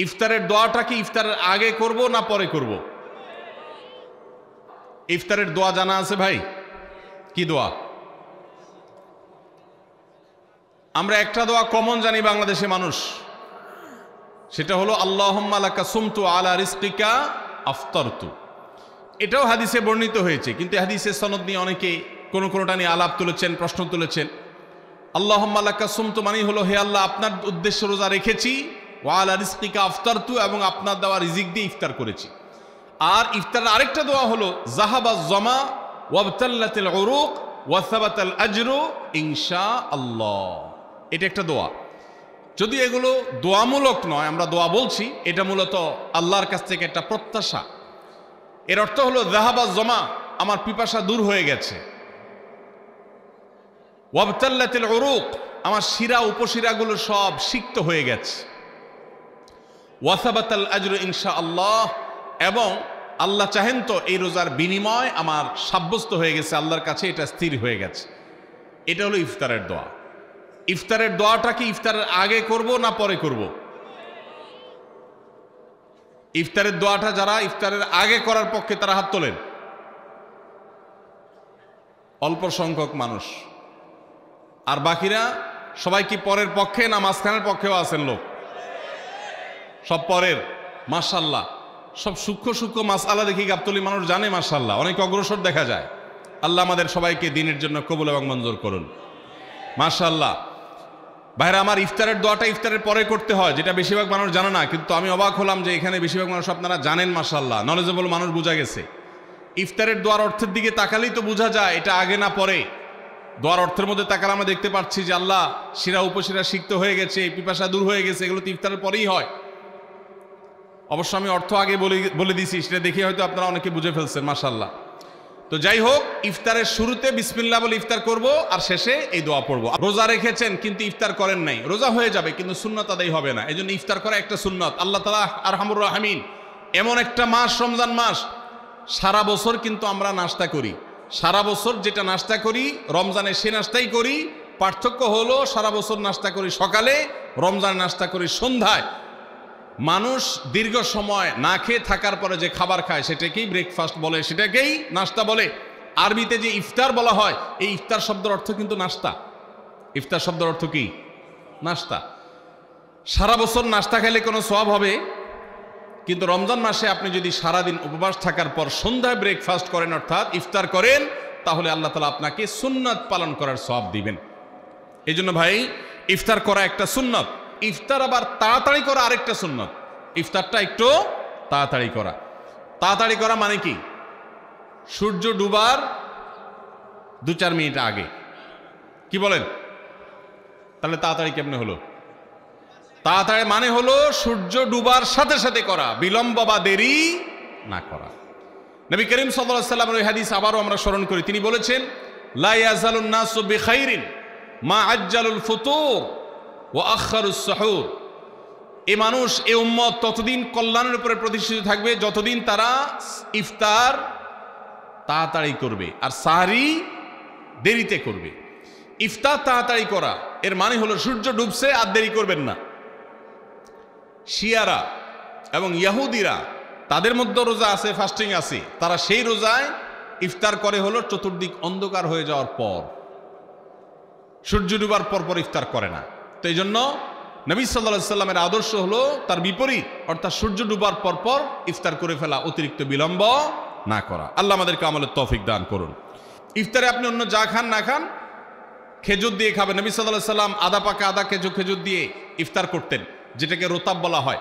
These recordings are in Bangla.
ইফতারের দোয়াটা কি ইফতারের আগে করব না পরে করব? ইফতারের দোয়া জানা আছে ভাই? কি দোয়া? আমরা একটা দোয়া কমন জানি বাংলাদেশে মানুষ, সেটা হলো আল্লাহুম্মা লাকা সুমতু আলা রিজকিকা আফতারতু। এটাও হাদিসে বর্ণিত হয়েছে, কিন্তু হাদিসের সনদ নিয়ে অনেকে কোনোটা নিয়ে আলাপ তুলেছেন, প্রশ্ন তুলেছেন। আল্লাহুম্মা লাকা সুমতু মানে হলো, হে আল্লাহ, আপনার উদ্দেশ্যে রোজা রেখেছি, ওয়া আলা রিজকিকা আফতারতু, এবং আপনার দেওয়া রিজিক দিয়ে ইফতার করেছি। আর ইফতারের আরেকটা দোয়া হলো যাহাবাজ জামা ওয়াবতাল্লাতিল উরুক ওয়া সাবাতাল আজরু ইনশাআল্লাহ। এটা একটা দোয়া। যদি এগুলো দোয়ামূলক নয়, আমরা দোয়া বলছি, এটা মূলত আল্লাহর কাছ থেকে একটা প্রত্যাশা। এর অর্থ হলো যাহাবাজ জামা, আমার পিপাসা দূর হয়ে গেছে। ওয়াবতাল্লাতিল উরুক, আমার শিরা উপশিরাগুলো সব সিক্ত হয়ে গেছে। ওয়া সাবাতাল আজরু ইনশাআল্লাহ, এবং আল্লাহ চাহেন তো এই রোজার বিনিময় আমার সাব্যস্ত হয়ে গেছে আল্লাহর কাছে, এটা স্থির হয়ে গেছে। এটা হলো ইফতারের দোয়া। ইফতারের দোয়াটা কি ইফতারের আগে করব না পরে করব? ইফতারের দোয়াটা যারা ইফতারের আগে করার পক্ষে তারা হাত তোলেন। অল্প সংখ্যক মানুষ। আর বাকিরা সবাই কি পরের পক্ষে না মাঝখানের পক্ষেও আছেন লোক? সব পরের। মাশাআল্লাহ, সব সূক্ষ্ম সূক্ষ্ম মাসআলা দেখি গাবতলী মানুষ জানে, মাশাআল্লাহ, অনেক অগ্রসর দেখা যায়। আল্লাহ আমাদের সবাইকে দিনের জন্য কবুল এবং মঞ্জুর করুন, মাশাআল্লাহ। ভাইরা আমার, ইফতারের দোয়াটা ইফতারের পরে করতে হয়, যেটা বেশিরভাগ মানুষ জানে না, কিন্তু আমি অবাক হলাম যে এখানে বেশিরভাগ মানুষ আপনারা জানেন, মাশাআল্লাহ, নলেজেবল মানুষ, বোঝা গেছে। ইফতারের দোয়ার অর্থের দিকে তাকালেই তো বোঝা যায় এটা আগে না পরে। দোয়ার অর্থের মধ্যে তাকালে আমরা দেখতে পাচ্ছি যে আল্লাহ শিরা উপশিরা সিক্ত হয়ে গেছে, পিপাসা দূর হয়ে গেছে, এগুলো তো ইফতারের পরেই হয়। অবশ্য আমি অর্থ আগে বলে দিছি, সেটা দেখে হয়তো আপনারা অনেকে বুঝে ফেলছেন, মাশাআল্লাহ। তো যাই হোক, ইফতারের শুরুতে বিসমিল্লাহ বলে ইফতার করব, আর শেষে এই দোয়া পড়ব। রোজা রেখেছেন কিন্তু ইফতার করেন নাই, রোজা হয়ে যাবে কিন্তু সুন্নাত আদায় হবে না। এই জন্য ইফতার করা একটা সুন্নাত। আল্লাহ তাআলা আরহামুর রাহিমিন, এমন একটা মাস রমজান মাস, সারা বছর কিন্তু আমরা নাস্তা করি। সারা বছর যেটা নাস্তা করি রমজানে সে নাস্তাই করি। পার্থক্য হলো সারা বছর নাস্তা করি সকালে, রমজানে নাস্তা করি সন্ধ্যায়। মানুষ দীর্ঘ সময় না খেয়ে থাকার পরে যে খাবার খায় সেটাকেই ব্রেকফাস্ট বলে, সেটাকেই নাস্তা বলে। আরবিতে যে ইফতার বলা হয়, এই ইফতার শব্দের অর্থ কিন্তু নাস্তা। ইফতার শব্দের অর্থ কি? নাস্তা। সারা বছর নাস্তা খেলে কোনো সওয়াব হবে, কিন্তু রমজান মাসে আপনি যদি সারাদিন উপবাস থাকার পর সন্ধ্যায় ব্রেকফাস্ট করেন, অর্থাৎ ইফতার করেন, তাহলে আল্লাহ তাআলা আপনাকে সুন্নাত পালন করার সওয়াব দিবেন। এই জন্য ভাই, ইফতার করা একটা সুন্নাত। ইফতার আবার তাড়াতাড়ি করা আরেকটা সুন্নাত। ইফতারটা একটু তাড়াতাড়ি করা। তাড়াতাড়ি করা মানে কি? সূর্য ডুবার 2-4 মিনিট আগে। কি বলেন? তাহলে তাড়াতাড়ি কেমনে হলো? তাড়াতাড়ি মানে হলো সূর্য ডুবার সাথে সাথে করা, বিলম্ব বা দেরি না করা। নবী করিম সাল্লাল্লাহু আলাইহি ওয়াসাল্লামের ওই হাদিস আবারও আমরা স্মরণ করি। তিনি বলেছেন, লা ইয়াজালুন নাসু বিখাইরিন মা আজ্জালুল ফুতুর ওয়া আখারুস সাহুর। এই মানুষ, এই উম্মত ততদিন কল্যাণের উপরে প্রতিষ্ঠিত থাকবে যতদিন তারা ইফতার তাড়াতাড়ি করবে আর সাহরি দেরিতে করবে। ইফতার তাড়াতাড়ি করা এর মানে হলো সূর্য ডুবছে আর দেরি করবেন না। শিয়ারা এবং ইহুদিরা, তাদের মধ্যে রোজা আছে, ফাস্টিং আছে, তারা সেই রোজায় ইফতার করে হলো চতুর্দিক অন্ধকার হয়ে যাওয়ার পর, সূর্য ডুবার পর পর ইফতার করে না। তো এই জন্য নবী সাল্লাল্লাহু আলাইহি সাল্লামের আদর্শ হলো তার বিপরীত, অর্থাৎ সূর্য ডুবার পর পর ইফতার করে ফেলা, অতিরিক্ত বিলম্ব না করা। আল্লাহ আমাদেরকে আমলের তৌফিক দান করুন। ইফতারে আপনি অন্য যা খান না খান, খেজুর দিয়ে খাবেন। নবী সাল্লাল্লাহু আলাইহি সাল্লাম আদা পাকা আদা খেজুর দিয়ে ইফতার করতেন, যেটাকে রোতাব বলা হয়।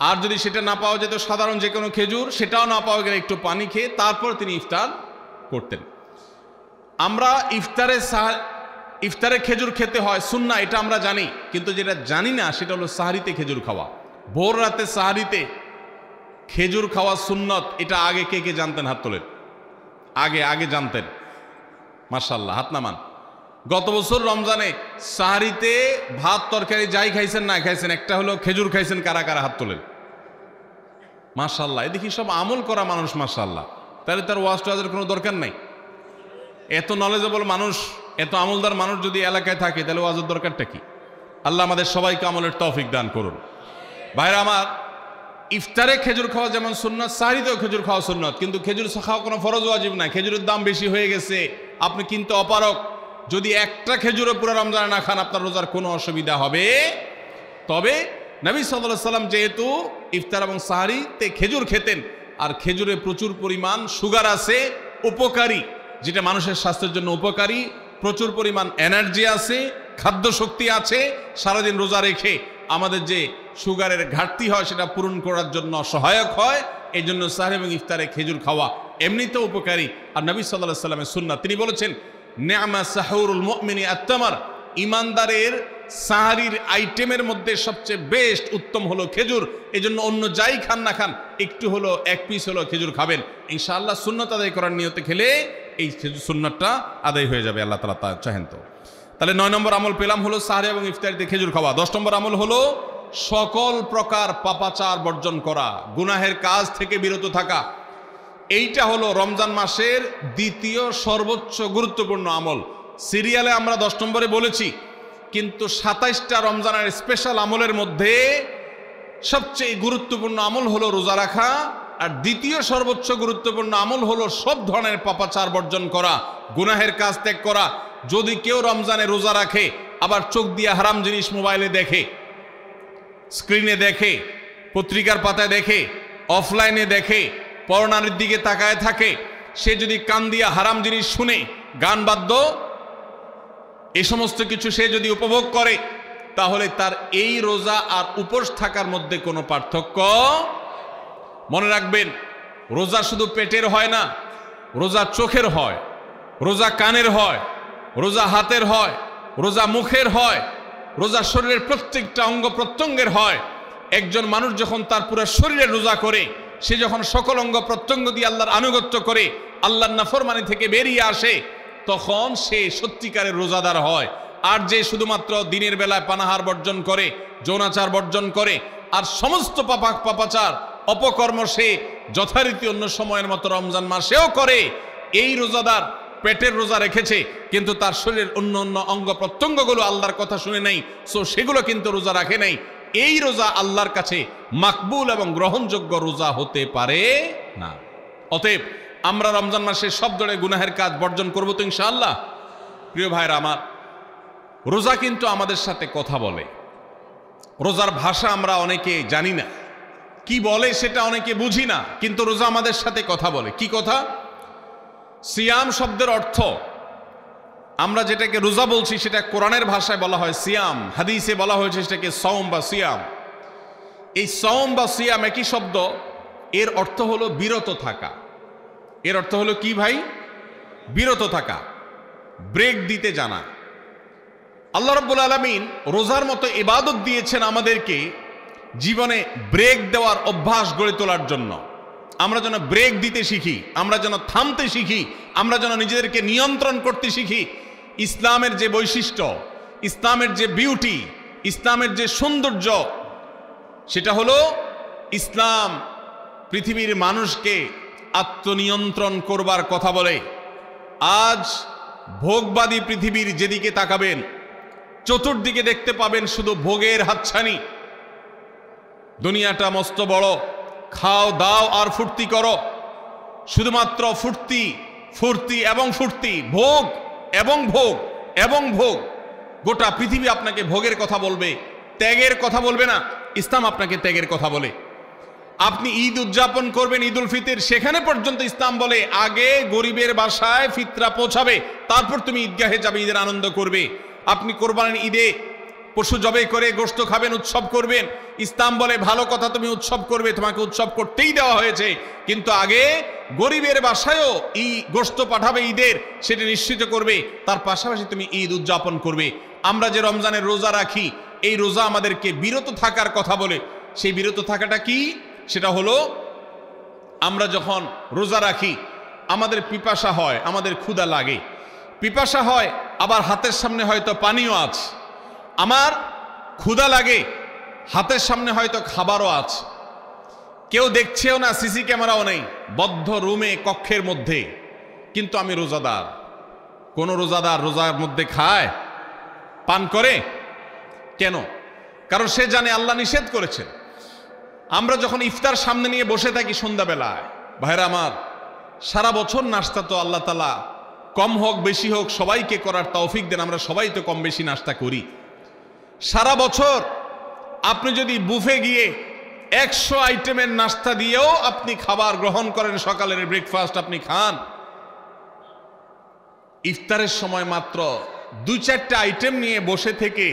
আর যদি সেটা না পাওয়া যেত, সাধারণ যে কোনো খেজুর, সেটাও না পাওয়া গেলে একটু পানি খেয়ে তারপর তিনি ইফতার করতেন। আমরা ইফতারে খেজুর খেতে হয় সুন্নাহ, এটা আমরা জানি, কিন্তু যেটা জানি না সেটা হলো সাহরিতে খেজুর খাওয়া। ভোর রাতে সাহরিতে খেজুর খাওয়া সুন্নত। এটা আগে কে কে জানতেন? হাত তোলেন। আগে জানতেন? মাশাআল্লাহ, হাত নামান। গত বছর রমজানে সাহরিতে ভাত তরকারি যাই খাইছেন না খাইছেন, একটা হলো খেজুর খাইছেন, কারা কারা হাত তোলেন? মাশাআল্লাহ, এদিকে সব আমল করা মানুষ, মাশাআল্লাহ। তাহলে তার ওয়াজ টোয়াজের কোনো দরকার নাই। এত নলেজেবল মানুষ, এত আমলদার মানুষ যদি এলাকায় থাকে, তাহলে ওয়াজের দরকারটা কি? আল্লাহ আমাদের সবাইকে আমলের তৌফিক দান করুন। ভাইরা আমার, ইফতারে খেজুর খাওয়া যেমন সুন্নাত, সাহরিতেও খেজুর খাওয়া সুন্নাত, কিন্তু খেজুর খাওয়া কোনো ফরজ ওয়াজিব না। খেজুরের দাম বেশি হয়ে গেছে, আপনি কিনতে অপারগ, যদি একটা খেজুরও পুরো রমজানে না খান আপনার রোজার কোনো অসুবিধা হবে। তবে নবী সাল্লাল্লাহু আলাইহি ওয়াসাল্লাম যেহেতু ইফতার এবং সাহরিতে খেজুর খেতেন, আর খেজুরে প্রচুর পরিমাণ সুগার আছে, উপকারী, যেটা মানুষের স্বাস্থ্যের জন্য উপকারী, প্রচুর পরিমাণ এনার্জি আছে, খাদ্য শক্তি আছে, সারাদিন রোজা রেখে আমাদের যে সুগারের ঘাটতি হয় সেটা পূরণ করার জন্য সহায়ক হয়। এই জন্য সাহরি এবং ইফতারে খেজুর খাওয়া এমনিতেও উপকারী। আর নবী সাল্লাল্লাহু আলাইহি ওয়াসাল্লামের সুন্নাত, তিনি বলেছেন নি'মা সাহুরুল মুমিনি আত-তামার, ইমানদারের সাহারির আইটেমের মধ্যে সবচেয়ে বেস্ট উত্তম হলো খেজুর। এই জন্য অন্য যাই খান না খান একটু হলো, এক পিস হলো খেজুর খাবেন, ইনশাআল্লাহ সুন্নাত আদায় করার নিয়তে খেলে এই খেজুর সুন্নাতটা আদায় হয়ে যাবে, আল্লাহ তাআলা তা চাহেন। তো তাহলে 9 নম্বর আমল পেলাম হলো সাহরি এবং ইফতারিতে খেজুর খাওয়া। 10 নম্বর আমল হলো সকল প্রকার পাপাচার বর্জন করা, গুনাহের কাজ থেকে বিরত থাকা। এইটা হলো রমজান মাসের দ্বিতীয় সর্বোচ্চ গুরুত্বপূর্ণ আমল। সিরিয়ালে আমরা 10 নম্বরে বলেছি, কিন্তু 27টা রমজানের স্পেশাল আমলের মধ্যে সবচেয়ে গুরুত্বপূর্ণ আমল হলো রোজা রাখা, আর দ্বিতীয় সর্বোচ্চ গুরুত্বপূর্ণ আমল হলো সব ধরনের পাপাচার বর্জন করা, গুনাহের কাজ ত্যাগ করা। যদি কেউ রমজানে রোজা রাখে আবার চোখ দিয়ে হারাম জিনিস মোবাইলে দেখে, স্ক্রিনে দেখে, পত্রিকার পাতায় দেখে, অফলাইনে দেখে, পরনারীর দিকে তাকায় থাকে, সে যদি কান দিয়ে হারাম জিনিস শুনে, গান বাদ্য, এই সমস্ত কিছু সে যদি উপভোগ করে, তাহলে তার এই রোজা আর উপোস থাকার মধ্যে কোনো পার্থক্য। মনে রাখবেন, রোজা শুধু পেটের হয় না, রোজা চোখের হয়, রোজা কানের হয়, রোজা হাতের হয়, রোজা মুখের হয়, রোজা শরীরের প্রত্যেকটা অঙ্গ প্রত্যঙ্গের হয়। একজন মানুষ যখন তার পুরো শরীরে রোজা করে, সে যখন সকল অঙ্গ প্রত্যঙ্গ দিয়ে আল্লাহর আনুগত্য করে, আল্লাহর নাফরমানি থেকে বেরিয়ে আসে, তখন সে সত্যিকারের রোজাদার হয়। আর যে শুধুমাত্র দিনের বেলায় পানাহার বর্জন করে, যৌনাচার বর্জন করে, আর সমস্ত পাপাচার অপকর্ম সে যথারীতি অন্য সময়ের মতো রমজান মাসেও করে, এই রোজাদার পেটের রোজা রেখেছে কিন্তু তার শরীরের অন্য অন্য অঙ্গ প্রত্যঙ্গগুলো আল্লাহর কথা শুনে নাই, সো সেগুলো কিন্তু রোজা রাখে নাই। এই রোজা আল্লাহর কাছে মাকবুল এবং গ্রহণযোগ্য রোজা হতে পারে না। অতএব আমরা রমজান মাসে সব ধরনের গুনাহের কাজ বর্জন করবো তো ইনশাআল্লাহ। প্রিয় ভাইরা আমার, রোজা কিন্তু আমাদের সাথে কথা বলে। রোজার ভাষা আমরা অনেকে জানি না, কি বলে সেটা অনেকে বুঝি না, কিন্তু রোজা আমাদের সাথে কথা বলে। কি কথা? সিয়াম শব্দের অর্থ, আমরা যেটাকে রোজা বলছি সেটা কোরআনের ভাষায় বলা হয় সিয়াম, হাদিসে বলা হয়েছে সেটাকে সওম বা সিয়াম। এই সওম বা সিয়াম একই শব্দ, এর অর্থ হলো বিরত থাকা। এর অর্থ হলো কি ভাই? বিরত থাকা, ব্রেক দিতে জানা। আল্লাহ রাব্বুল আলামিন রোজার মতো ইবাদত দিয়েছেন আমাদেরকে জীবনে ব্রেক দেওয়ার অভ্যাস গড়ে তোলার জন্য। আমরা যেন ব্রেক দিতে শিখি, আমরা যেন থামতে শিখি, আমরা যেন নিজেদেরকে নিয়ন্ত্রণ করতে শিখি। ইসলামের যে বৈশিষ্ট্য, ইসলামের যে বিউটি, ইসলামের যে সৌন্দর্য, সেটা হলো ইসলাম পৃথিবীর মানুষকে আত্মনিয়ন্ত্রণ করবার কথা বলে। আজ ভোগবাদী পৃথিবীর যেদিকে তাকাবেন, চতুর্দিকে দেখতে পাবেন শুধু ভোগের হাতছানি। দুনিয়াটা মস্ত বড়, খাও দাও আর ফুর্তি করো, শুধুমাত্র ফুর্তি ফুর্তি এবং ফুর্তি, ভোগ এবং ভোগ এবং ভোগ। গোটা পৃথিবী আপনাকে ভোগের কথা বলবে, ত্যাগের কথা বলবে না। ইসলাম আপনাকে ত্যাগের কথা বলে। আপনি ঈদ উদযাপন করবেন, ঈদ উল ফিতর, সেখানে পর্যন্ত ইসলাম বলে আগে গরিবের বাসায় ফিতরা পৌঁছাবে, তারপর তুমি ঈদগাহে যাবে, ঈদের আনন্দ করবে। আপনি কোরবানির ঈদে পশু জবাই করে গোশত খাবেন, উৎসব করবেন। ইসলাম বলে ভালো কথা, তুমি উৎসব করবে, তোমাকে উৎসব করতেই দেওয়া হয়েছে, কিন্তু আগে গরিবের বাসায়ও গোশত পাঠাবে ঈদের, সেটা নিশ্চিত করবে, তার পাশাপাশি তুমি ঈদ উদযাপন করবে। আমরা যে রমজানের রোজা রাখি, এই রোজা আমাদেরকে বিরত থাকার কথা বলে। সেই বিরত থাকাটা কি? সেটা হলো আমরা যখন রোজা রাখি আমাদের পিপাসা হয়, আমাদের ক্ষুধা লাগে, পিপাসা হয়, আবার হাতের সামনে হয়তো পানিও আছে। আমার ক্ষুধা লাগে, হাতের সামনে হয়তো খাবারও আছে, কেউ দেখছেও না, সিসি ক্যামেরাও নেই, বদ্ধ রুমে কক্ষের মধ্যে, কিন্তু আমি রোজাদার। কোন রোজাদার রোজার মধ্যে খায়, পান করে? কেন? কারণ সে জানে আল্লাহ নিষেধ করেছেন। আমরা যখন ইফতার সামনে নিয়ে বসে থাকি সন্ধ্যাবেলায়, ভাইরা আমার, সারা বছর নাস্তা তো আল্লাহ তাআলা কম হোক বেশি হোক সবাইকে করার তৌফিক দেন। আমরা সবাই তো কম বেশি নাস্তা করি। সারা বছর আপনি যদি বুফে গিয়ে 100 আইটেমের নাস্তা দিয়েও আপনি খাবার গ্রহণ করেন, সকালের ব্রেকফাস্ট আপনি খান, ইফতারের সময় মাত্র 2-4টা আইটেম নিয়ে বসে থেকে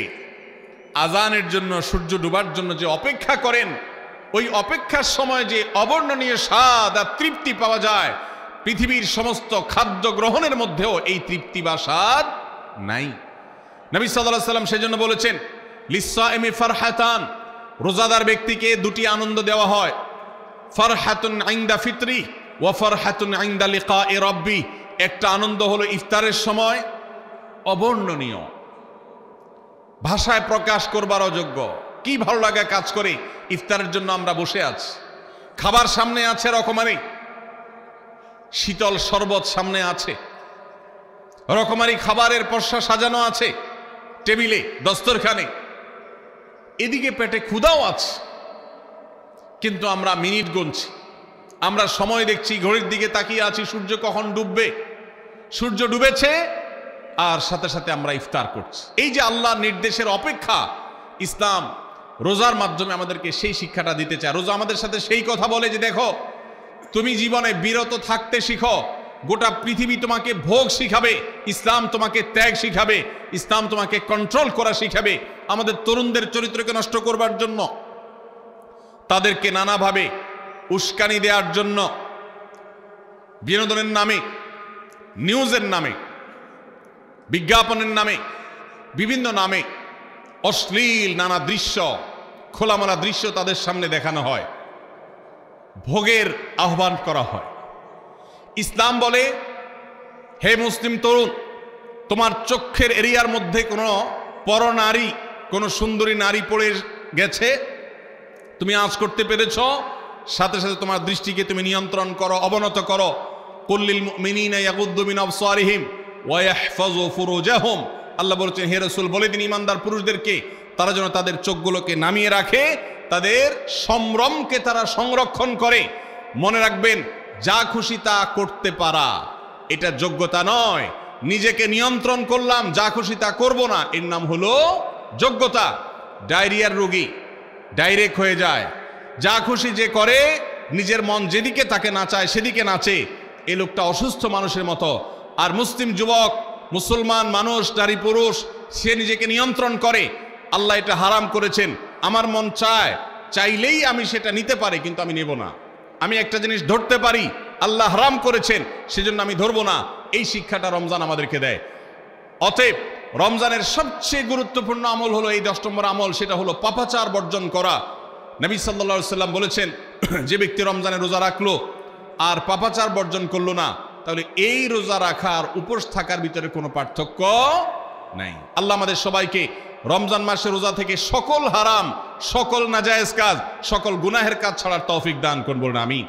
আজানের জন্য, সূর্য ডুবার জন্য যে অপেক্ষা করেন, ওই অপেক্ষার সময় যে অবর্ণনীয় স্বাদ আর তৃপ্তি পাওয়া যায়, পৃথিবীর সমস্ত খাদ্য গ্রহণের মধ্যেও এই তৃপ্তি বা স্বাদ নাই। নবী সাল্লাল্লাহু আলাইহি ওয়াসাল্লাম সেজন্য বলেছেন, লিসসাইমি ফারহাতান, রোজাদার ব্যক্তিকে দুটি আনন্দ দেওয়া হয়, ফারহাতুন ইনদা ফিতরি ওয়া ফারহাতুন ইনদা লিকাই রাব্বি। একটা আনন্দ হলো ইফতারের সময়, অবর্ণনীয়, ভাষায় প্রকাশ করবার অযোগ্য। কি ভালো লাগা কাজ করে ইফতারের জন্য আমরা বসে আছি, খাবার সামনে আছে, রকমারি শীতল শরবত সামনে আছে, রকমারি খাবারের পসরা সাজানো আছে টেবিলে, দস্তরখানে, এদিকে পেটে ক্ষুধাও আছে, কিন্তু আমরা মিনিট গুনছি, আমরা সময় দেখছি, ঘড়ির দিকে তাকিয়ে আছি, সূর্য কখন ডুববে। সূর্য ডুবেছে আর সাথে সাথে আমরা ইফতার করছি। এই যে আল্লাহর নির্দেশের অপেক্ষা, ইসলাম রোজার মাধ্যমে আমাদেরকে সেই শিক্ষাটা দিতে চায়। রোজা আমাদের সাথে সেই কথা বলে যে দেখো, তুমি জীবনে বিরত থাকতে শিখো, গোটা পৃথিবী তোমাকে ভোগ শিখাবে, ইসলাম তোমাকে ত্যাগ শিখাবে, ইসলাম তোমাকে কন্ট্রোল করা শিখাবে। আমাদের তরুণদের চরিত্রকে নষ্ট করবার জন্য, তাদেরকে নানাভাবে উস্কানি দেওয়ার জন্য, বিনোদনের নামে, নিউজের নামে, বিজ্ঞাপনের নামে, বিভিন্ন নামে অশ্লীল নানা দৃশ্য, খোলামেলা দৃশ্য তাদের সামনে দেখানো হয়, ভোগের আহ্বান করা হয়। ইসলাম বলে, হে মুসলিম তরুণ, তোমার চোখের এরিয়ার মধ্যে কোনো পরনারী, কোনো সুন্দরী নারী পড়ে গেছে, তুমি আঁচ করতে পেরেছ, সাথে সাথে তোমার দৃষ্টিকে তুমি নিয়ন্ত্রণ করো, অবনত করো। কুল্লিল মুমিনিনা ইয়াগুদ্দু মিন আবসারিহিম ওয়া ইয়াহফাযু ফুরুজাহুম। আল্লাহ বলেছেন, হে রাসূল বলে দিন ঈমানদার পুরুষদেরকে, তারা যেন তাদের চোখগুলোকে নামিয়ে রাখে, তাদের সম্ভ্রমকে তারা সংরক্ষণ করে। মনে রাখবেন, যা খুশি তা করতে পারা এটা যোগ্যতা নয়। নিজেকে নিয়ন্ত্রণ করলাম, যা খুশি তা করব না, এর নাম হলো যোগ্যতা। ডায়রিয়ার রোগী ডাইরেক্ট হয়ে যায়, যা খুশি যে করে, নিজের মন যেদিকে তাকে নাচায় সেদিকে নাচে, এই লোকটা অসুস্থ মানুষের মতো। আর মুসলিম যুবক, মুসলমান মানুষ, নারী পুরুষ, সে নিজেকে নিয়ন্ত্রণ করে। আল্লাহ এটা হারাম করেছেন, আমার মন চায়, চাইলেই আমি সেটা নিতে পারি, কিন্তু আমি নেব না। আমি একটা জিনিস ধরতে পারি, আল্লাহ হারাম করেছেন, সেজন্য আমি ধরবো না। এই শিক্ষাটা রমজান আমাদেরকে দেয়। অতএব রমজানের সবচেয়ে গুরুত্বপূর্ণ আমল হলো এই 10 নম্বর আমল, সেটা হলো পাপাচার বর্জন করা। নবী সাল্লাল্লাহু আলাইহি ওয়াসাল্লাম বলেছেন, যে ব্যক্তি রমজানে রোজা রাখলো আর পাপাচার বর্জন করলো না, তাহলে এই রোজা রাখার উপোস থাকার ভিতরে কোনো পার্থক্য নাই। আল্লাহ আমাদের সবাইকে রমজান মাসে রোজা থেকে সকল হারাম, সকল নাজায়েজ কাজ, সকল গুনাহের কাজ ছাড়ার তৌফিক দান করুন, বলুন আমিন।